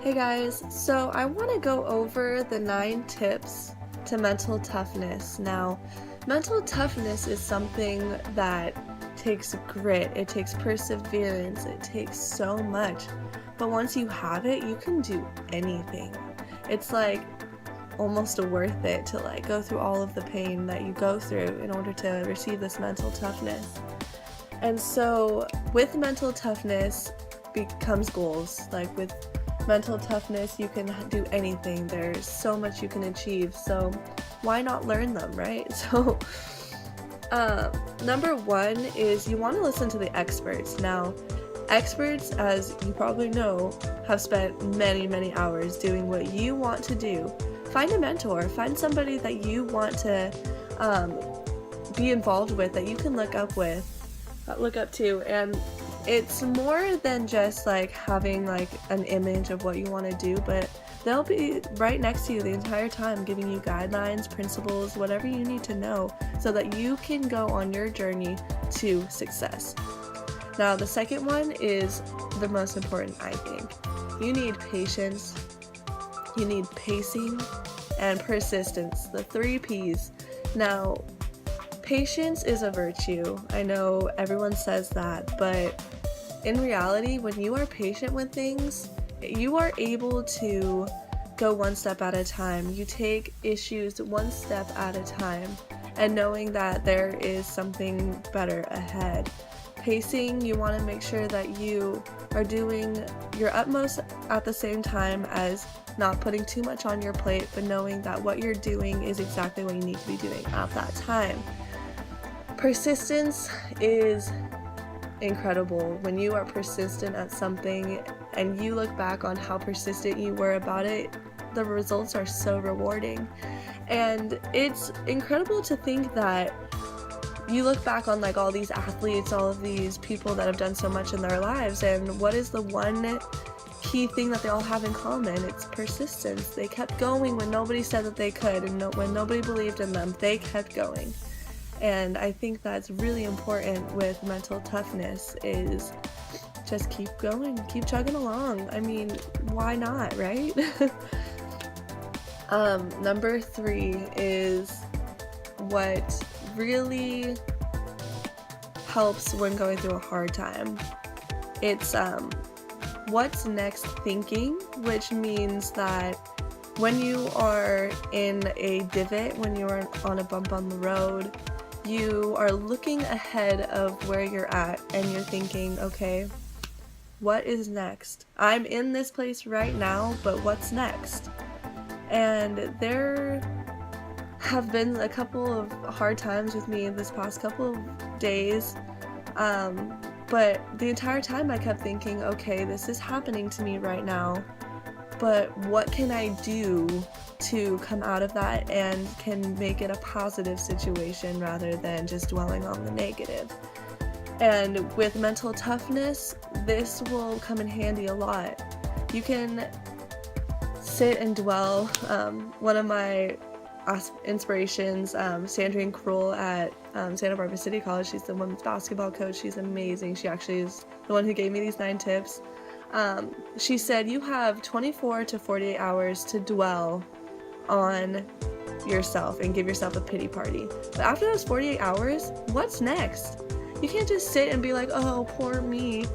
Hey guys, so I want to go over the 9 tips to mental toughness. Now, mental toughness is something that takes grit, it takes perseverance, it takes so much. But once you have it, you can do anything. It's like almost worth it to go through all of the pain that you go through in order to receive this mental toughness. And so with mental toughness becomes goals. Like with mental toughness, you can do anything. There's so much you can achieve. So why not learn them, right? So number 1 is you want to listen to the experts. Now, experts, as you probably know, have spent many hours doing what you want to do. Find a mentor, find somebody that you want to be involved with, that you can look up to, and it's more than just having an image of what you want to do, but they'll be right next to you the entire time, giving you guidelines, principles, whatever you need to know so that you can go on your journey to success. Now, the second one is the most important, I think. You need patience, you need pacing, and persistence, the 3 P's. Now, patience is a virtue. I know everyone says that, but in reality, when you are patient with things, you are able to go one step at a time. You take issues one step at a time, and knowing that there is something better ahead. Pacing, you want to make sure that you are doing your utmost at the same time as not putting too much on your plate, but knowing that what you're doing is exactly what you need to be doing at that time. Persistence is incredible. When you are persistent at something and you look back on how persistent you were about it, the results are so rewarding. And it's incredible to think that you look back on all these athletes, all of these people that have done so much in their lives, and what is the one key thing that they all have in common? It's persistence. They kept going when nobody said that they could, and when nobody believed in them, they kept going. And I think that's really important with mental toughness, is just keep going, keep chugging along. I mean, why not, right? Number 3 is what really helps when going through a hard time. It's what's next thinking, which means that when you are in a divot, when you are on a bump on the road, you are looking ahead of where you're at and you're thinking, okay, what is next? I'm in this place right now, but what's next? And there have been a couple of hard times with me this past couple of days, but the entire time I kept thinking, okay, this is happening to me right now, but what can I do to come out of that and can make it a positive situation rather than just dwelling on the negative? And with mental toughness, this will come in handy a lot. You can sit and dwell. One of my inspirations, Sandrine Kroll at Santa Barbara City College. She's the women's basketball coach. She's amazing. She actually is the one who gave me these 9 tips. She said you have 24 to 48 hours to dwell on yourself and give yourself a pity party. But after those 48 hours, what's next? You can't just sit and be like, oh, poor me.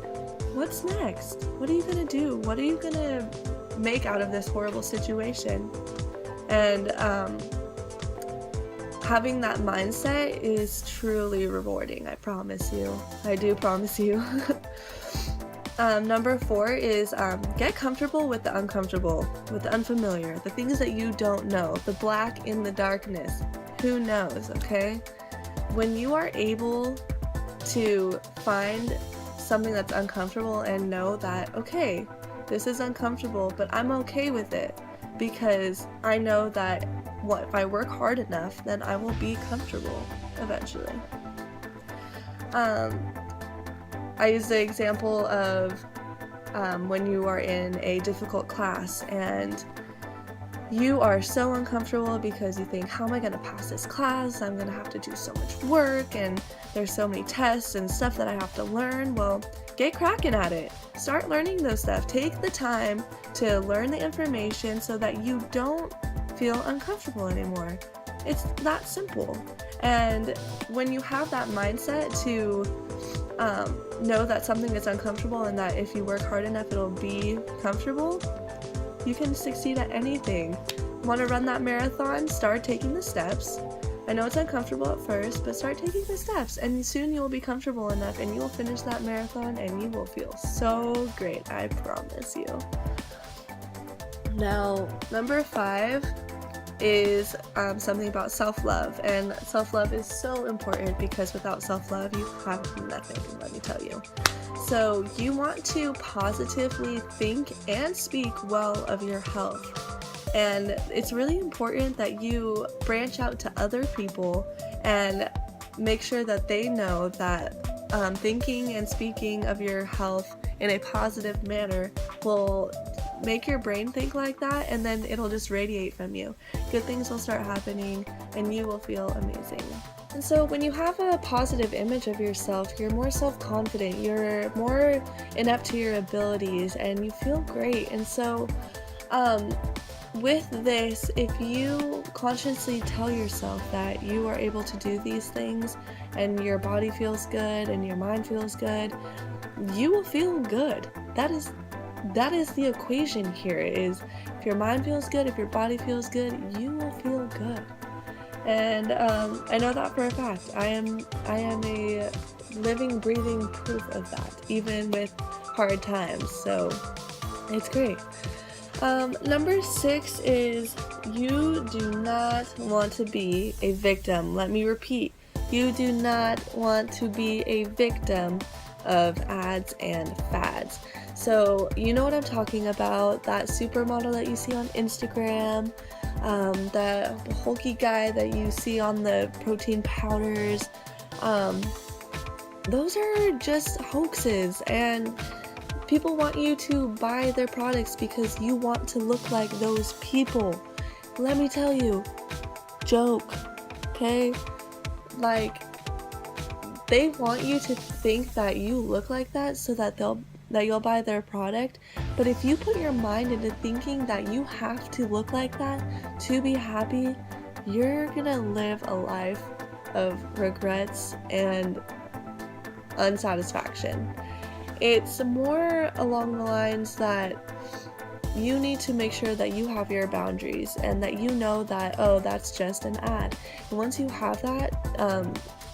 What's next? What are you gonna do? What are you gonna make out of this horrible situation? And having that mindset is truly rewarding. I promise you. I do promise you. Number 4 is get comfortable with the uncomfortable, with the unfamiliar, the things that you don't know, the black in the darkness. Who knows, okay? When you are able to find something that's uncomfortable and know that, okay, this is uncomfortable, but I'm okay with it because I know that if I work hard enough, then I will be comfortable eventually. I use the example of when you are in a difficult class and you are so uncomfortable because you think, how am I going to pass this class? I'm going to have to do so much work and there's so many tests and stuff that I have to learn. Well, get cracking at it. Start learning those stuff. Take the time to learn the information so that you don't feel uncomfortable anymore. It's that simple. And when you have that mindset to know that something is uncomfortable and that if you work hard enough it'll be comfortable, you can succeed at anything. Want to run that marathon? Start taking the steps. I know it's uncomfortable at first, but start taking the steps and soon you will be comfortable enough and you will finish that marathon and you will feel so great, I promise you. Now, number 5 is something about self-love, and self-love is so important because without self-love you have nothing, let me tell you. So you want to positively think and speak well of your health, and it's really important that you branch out to other people and make sure that they know that thinking and speaking of your health in a positive manner will make your brain think like that, and then it'll just radiate from you. Good things will start happening and you will feel amazing. And so when you have a positive image of yourself, you're more self-confident, you're more inept to your abilities, and you feel great. And so with this, if you consciously tell yourself that you are able to do these things and your body feels good and your mind feels good, you will feel good. That is the equation here, is if your mind feels good, if your body feels good, you will feel good. And I know that for a fact. I am a living, breathing proof of that, even with hard times. So it's great. Number 6 is you do not want to be a victim. Let me repeat. You do not want to be a victim of ads and fads. So you know what I'm talking about, that supermodel that you see on Instagram, that hulky guy that you see on the protein powders, those are just hoaxes, and people want you to buy their products because you want to look like those people. Let me tell you, joke, okay? Like, they want you to think that you look like that so that you'll buy their product. But if you put your mind into thinking that you have to look like that to be happy, you're gonna live a life of regrets and unsatisfaction. It's more along the lines that you need to make sure that you have your boundaries and that you know that, oh, that's just an ad. And once you have that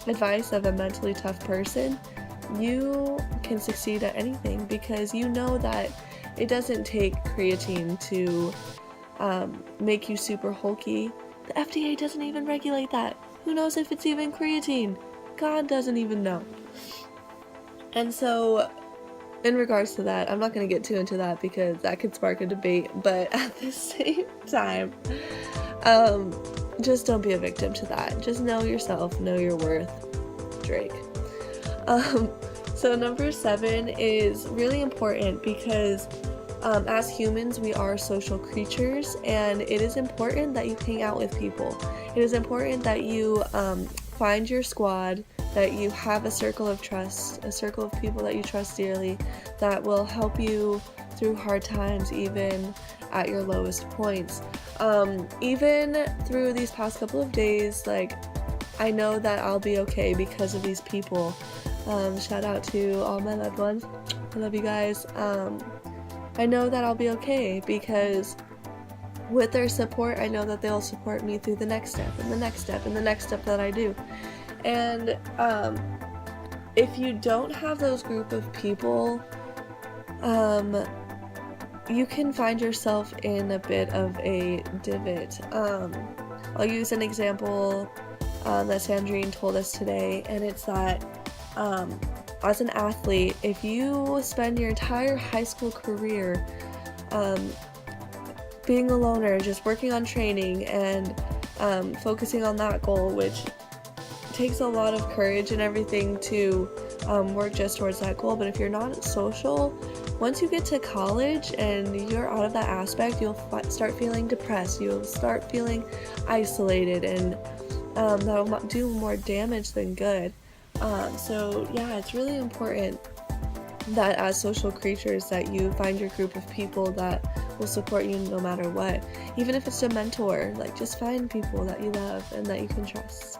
advice of a mentally tough person, you can succeed at anything because you know that it doesn't take creatine to make you super hulky. The FDA doesn't even regulate that. Who knows if it's even creatine? God doesn't even know. And so in regards to that, I'm not going to get too into that because that could spark a debate, but at the same time, just don't be a victim to that. Just know yourself, know your worth. Drake. So number 7 is really important because as humans, we are social creatures, and it is important that you hang out with people. It is important that you find your squad, that you have a circle of trust, a circle of people that you trust dearly, that will help you through hard times, even at your lowest points. Even through these past couple of days, like, I know that I'll be okay because of these people. Shout out to all my loved ones. I love you guys. I know that I'll be okay because with their support, I know that they'll support me through the next step and the next step and the next step that I do. And if you don't have those group of people, you can find yourself in a bit of a divot. I'll use an example that Sandrine told us today, and it's that as an athlete, if you spend your entire high school career being a loner, just working on training and focusing on that goal, which takes a lot of courage and everything to work just towards that goal, but if you're not social, once you get to college and you're out of that aspect, you'll start feeling depressed, you'll start feeling isolated, and that'll do more damage than good. So yeah, it's really important that as social creatures that you find your group of people that will support you no matter what. Even if it's a mentor, like just find people that you love and that you can trust.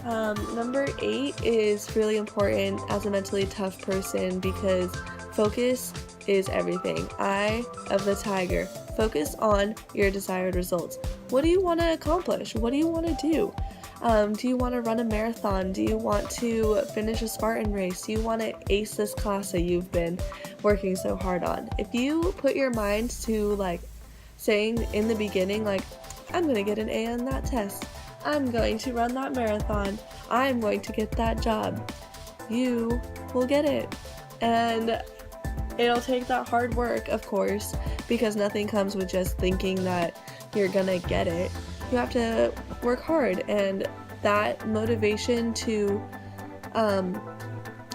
Number 8 is really important as a mentally tough person because focus is everything. Eye of the tiger. Focus on your desired results. What do you want to accomplish? What do you want to do? Do you want to run a marathon? Do you want to finish a Spartan race? Do you want to ace this class that you've been working so hard on? If you put your mind to like saying in the beginning, like, I'm going to get an A on that test, I'm going to run that marathon, I'm going to get that job, you will get it. And it'll take that hard work, of course, because nothing comes with just thinking that you're gonna get it. You have to work hard, and that motivation to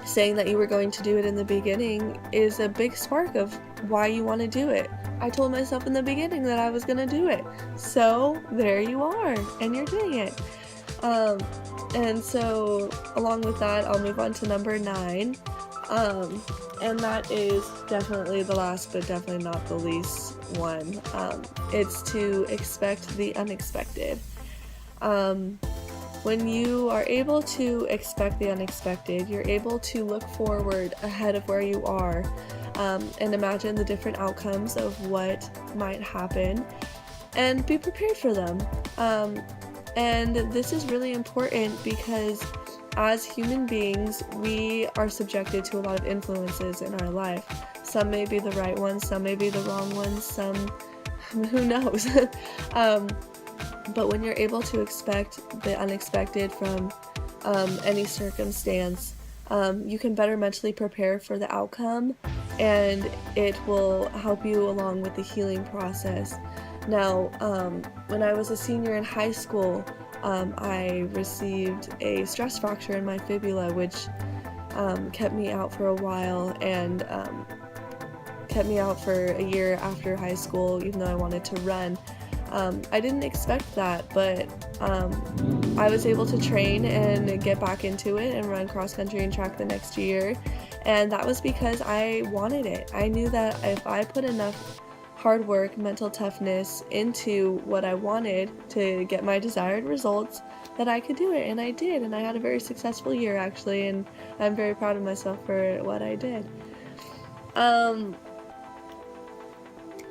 saying that you were going to do it in the beginning is a big spark of why you want to do it. I told myself in the beginning that I was gonna do it, so there you are, and you're doing it. And so along with that, I'll move on to number 9, and that is definitely the last but definitely not the least one. It's to expect the unexpected. When you are able to expect the unexpected, you're able to look forward ahead of where you are, and imagine the different outcomes of what might happen and be prepared for them. And this is really important because as human beings, we are subjected to a lot of influences in our life. Some may be the right ones, some may be the wrong ones, some, who knows? But when you're able to expect the unexpected from any circumstance, you can better mentally prepare for the outcome, and it will help you along with the healing process. Now, when I was a senior in high school, I received a stress fracture in my fibula, which kept me out for a while, and kept me out for a year after high school, even though I wanted to run. I didn't expect that, but I was able to train and get back into it and run cross country and track the next year, and that was because I wanted it. I knew that if I put enough hard work, mental toughness into what I wanted to get my desired results, that I could do it, and I did, and I had a very successful year actually, and I'm very proud of myself for what I did.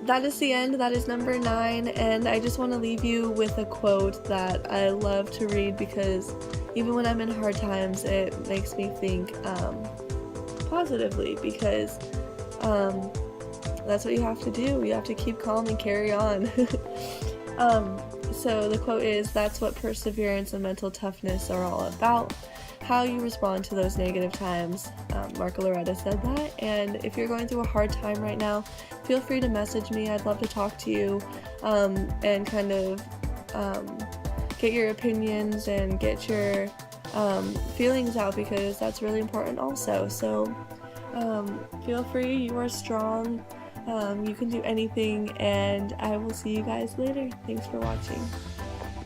That is the end. That is number 9, and I just want to leave you with a quote that I love to read because even when I'm in hard times, it makes me think positively, because that's what you have to do. You have to keep calm and carry on. So the quote is, "That's what perseverance and mental toughness are all about. How you respond to those negative times." Marco Loretta said that, and if you're going through a hard time right now, feel free to message me. I'd love to talk to you and kind of get your opinions and get your feelings out, because that's really important also. So feel free. You are strong. You can do anything, and I will see you guys later. Thanks for watching.